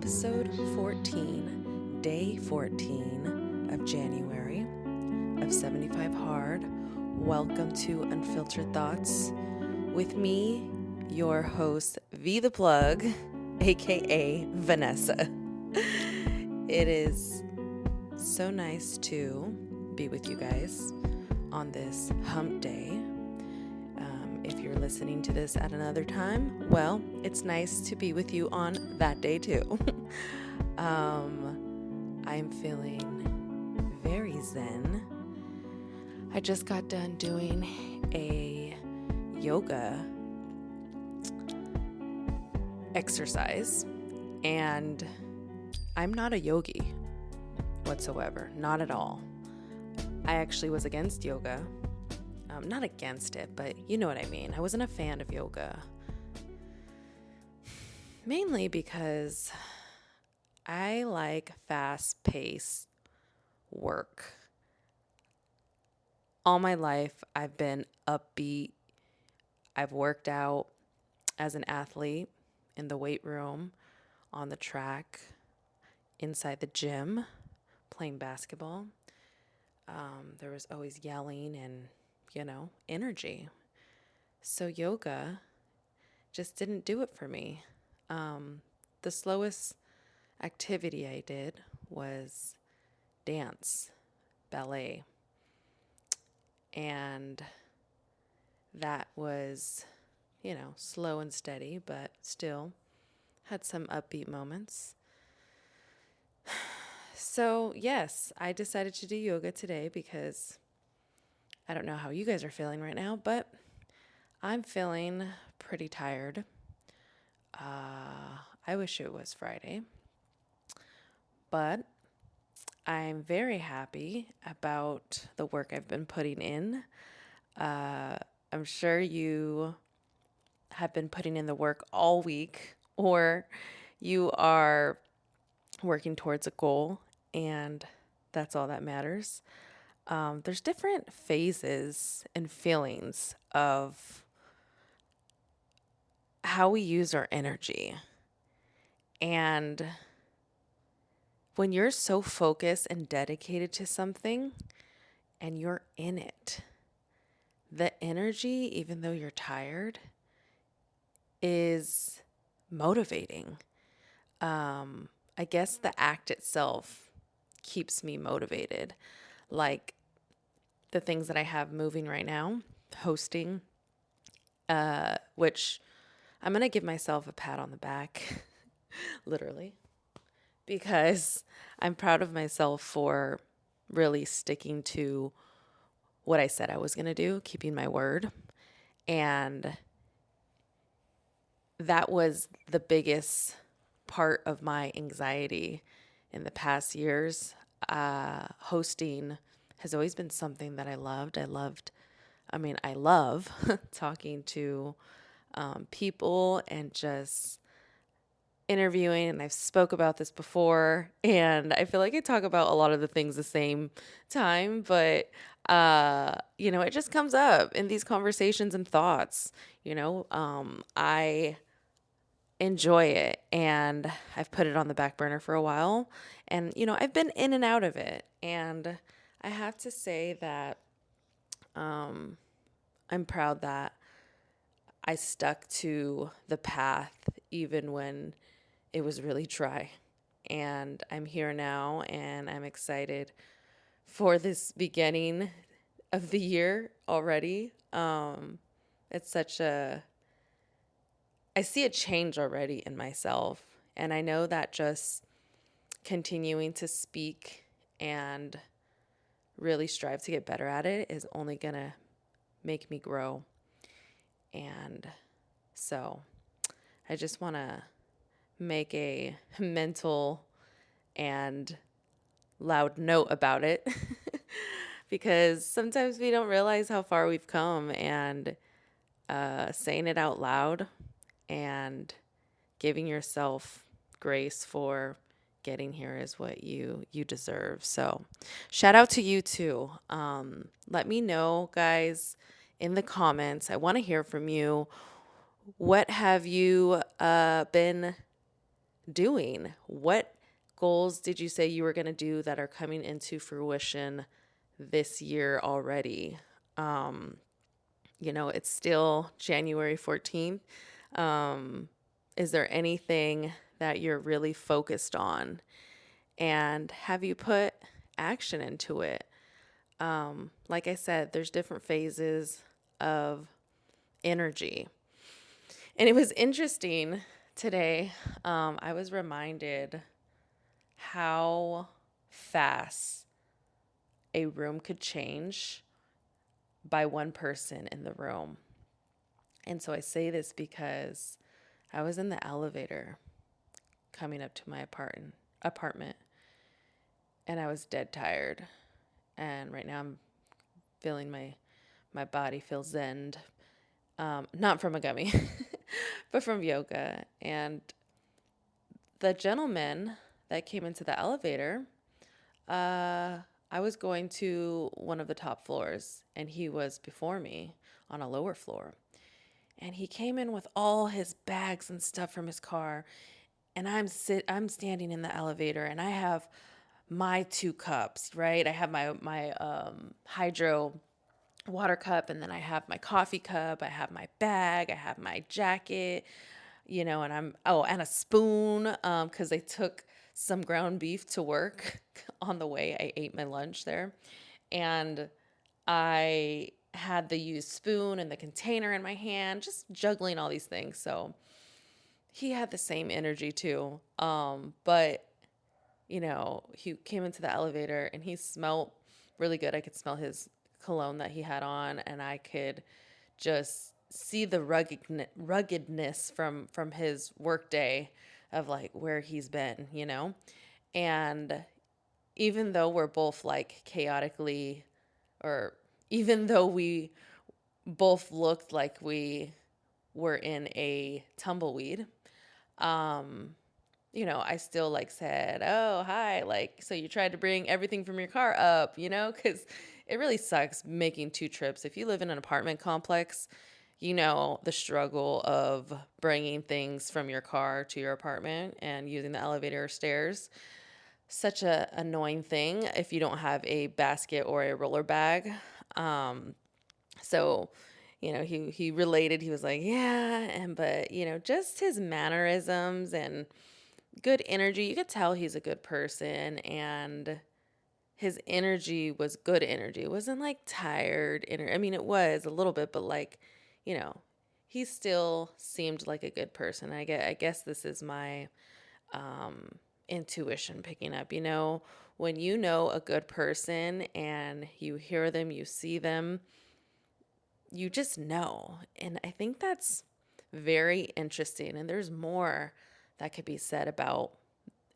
episode 14, day 14 of January of 75 Hard. Welcome to Unfiltered Thoughts with me, your host, V the Plug, aka Vanessa. It is so nice to be with you guys on this hump day. If you're listening to this at another time, well, it's nice to be with you on that day too. I'm feeling very zen. I just got done doing a yoga exercise, and I'm not a yogi whatsoever, not at all. I actually was against yoga. Not against it, but you know what I mean. I wasn't a fan of yoga. Mainly because I like fast-paced work. All my life, I've been upbeat. I've worked out as an athlete in the weight room, on the track, inside the gym, playing basketball. There was always yelling and energy. So yoga just didn't do it for me. The slowest activity I did was dance, ballet. And that was, slow and steady, but still had some upbeat moments. So yes, I decided to do yoga today because I don't know how you guys are feeling right now, but I'm feeling pretty tired. I wish it was Friday, but I'm very happy about the work I've been putting in. I'm sure you have been putting in the work all week, or you are working towards a goal, and that's all that matters. There's different phases and feelings of how we use our energy. And when you're so focused and dedicated to something and you're in it, the energy, even though you're tired, is motivating. I guess the act itself keeps me motivated. Like the things that I have moving right now, hosting, which I'm going to give myself a pat on the back, literally, because I'm proud of myself for really sticking to what I said I was going to do, keeping my word. And that was the biggest part of my anxiety in the past years. Hosting has always been something that I loved. I love talking to people and just interviewing. And I've spoke about this before, and I feel like I talk about a lot of the things the same time, but it just comes up in these conversations and thoughts. I enjoy it, and I've put it on the back burner for a while, and I've been in and out of it, and I have to say that I'm proud that I stuck to the path even when it was really dry. And I'm here now, and I'm excited for this beginning of the year already. It's I see a change already in myself. And I know that just continuing to speak and really strive to get better at it is only going to make me grow. And so I just want to make a mental and loud note about it because sometimes we don't realize how far we've come, and saying it out loud and giving yourself grace for getting here is what you deserve. So shout out to you too. Let me know, guys, in the comments. I want to hear from you. What have you been doing? What goals did you say you were going to do that are coming into fruition this year already? It's still January 14th. Is there anything that you're really focused on? And have you put action into it? Like I said, there's different phases of energy. And it was interesting today. I was reminded how fast a room could change by one person in the room. And so I say this because I was in the elevator coming up to my apartment, and I was dead tired. And right now I'm feeling my body feel zened. Not from a gummy, but from yoga. And the gentleman that came into the elevator, I was going to one of the top floors, and he was before me on a lower floor. And he came in with all his bags and stuff from his car, and I'm standing in the elevator, and I have my 2 cups, right? I have my hydro water cup, and then I have my coffee cup, I have my bag, I have my jacket, and and a spoon, because they took some ground beef to work on the way. I ate my lunch there, and I had the used spoon and the container in my hand, just juggling all these things. So he had the same energy too. But he came into the elevator and he smelled really good. I could smell his cologne that he had on, and I could just see the ruggedness from his work day of like where he's been. And even though we're both like chaotically, or even though we both looked like we were in a tumbleweed, I still like said, "Oh, hi." Like, so you tried to bring everything from your car up, because it really sucks making 2 trips. If you live in an apartment complex, the struggle of bringing things from your car to your apartment and using the elevator or stairs. Such a annoying thing if you don't have a basket or a roller bag. So, he related. He was like, yeah, but just his mannerisms and good energy. You could tell he's a good person, and his energy was good energy. It wasn't like tired energy. I mean, it was a little bit, but like, you know, he still seemed like a good person. I guess this is my intuition picking up. When you know a good person and you hear them, you see them, you just know. And I think that's very interesting. And there's more that could be said about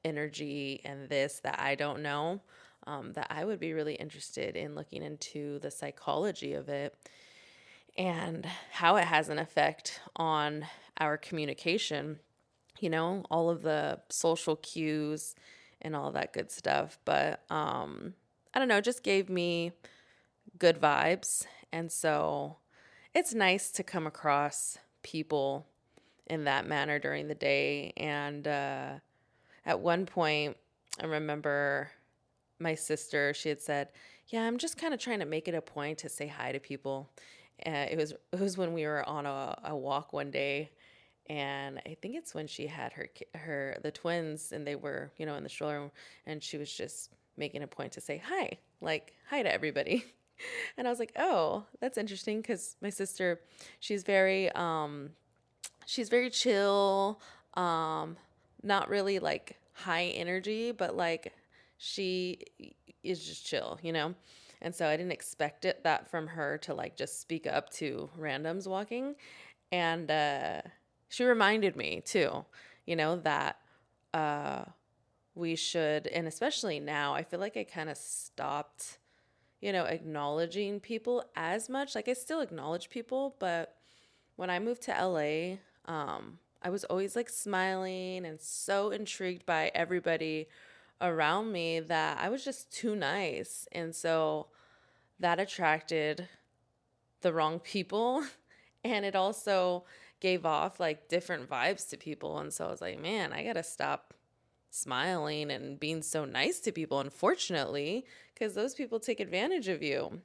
energy and this that I don't know, that I would be really interested in looking into the psychology of it and how it has an effect on our communication, all of the social cues and all that good stuff. But I don't know, it just gave me good vibes. And so it's nice to come across people in that manner during the day. And at one point, I remember my sister, she had said, "Yeah, I'm just kind of trying to make it a point to say hi to people." It was when we were on a walk one day, and I think it's when she had the twins, and they were in the stroller, and she was just making a point to say hi, like hi to everybody. And I was like, "Oh, that's interesting," because my sister, she's very she's very chill, not really like high energy, but like she is just chill. And so I didn't expect that from her to like just speak up to randoms walking. And she reminded me too, that uh, we should, and especially now, I feel like I kind of stopped, acknowledging people as much. Like I still acknowledge people, but when I moved to LA, I was always like smiling and so intrigued by everybody around me that I was just too nice. And so that attracted the wrong people. And it also gave off like different vibes to people. And so I was like, man, I got to stop smiling and being so nice to people, unfortunately, because those people take advantage of you.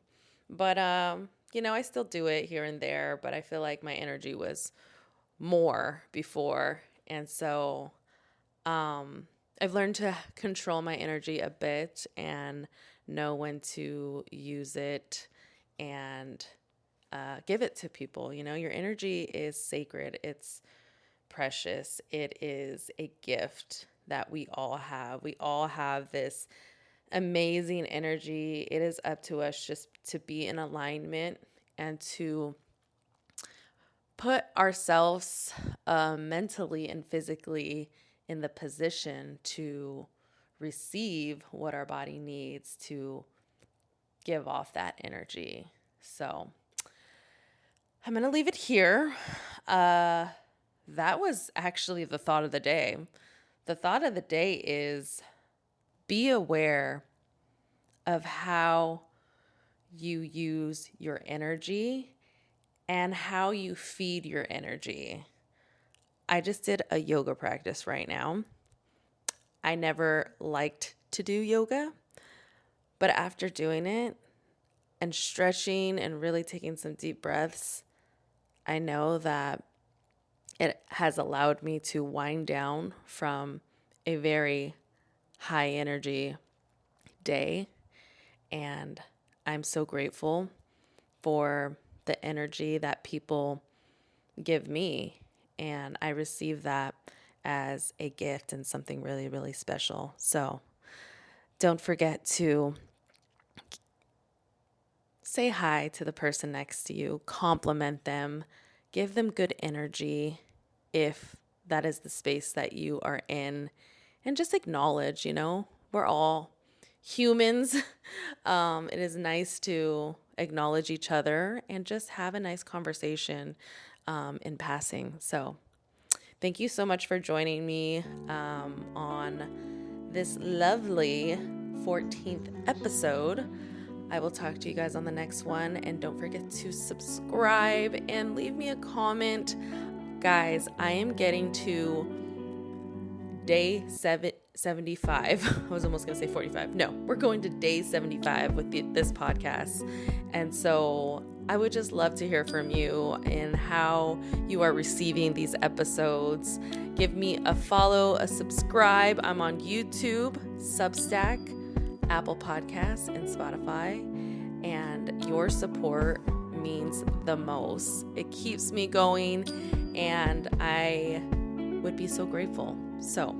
But, I still do it here and there, but I feel like my energy was more before. And so I've learned to control my energy a bit and know when to use it and give it to people. Your energy is sacred. It's precious. It is a gift that we all have. We all have this amazing energy. It is up to us just to be in alignment and to put ourselves mentally and physically in the position to receive what our body needs to give off that energy. So I'm going to leave it here. That was actually the thought of the day. The thought of the day is be aware of how you use your energy and how you feed your energy. I just did a yoga practice right now. I never liked to do yoga, but after doing it and stretching and really taking some deep breaths, I know that it has allowed me to wind down from a very high energy day. And I'm so grateful for the energy that people give me. And I receive that as a gift and something really, really special. So don't forget to say hi to the person next to you, compliment them, give them good energy if that is the space that you are in, and just acknowledge, we're all humans. It is nice to acknowledge each other and just have a nice conversation in passing. So thank you so much for joining me on this lovely 14th episode. I will talk to you guys on the next one. And don't forget to subscribe and leave me a comment. Guys, I am getting to day 75. I was almost going to say 45. No, we're going to day 75 with this podcast. And so I would just love to hear from you and how you are receiving these episodes. Give me a follow, a subscribe. I'm on YouTube, Substack, Apple Podcasts, and Spotify. And your support means the most. It keeps me going, and I would be so grateful. So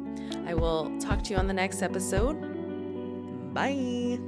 I will talk to you on the next episode. Bye.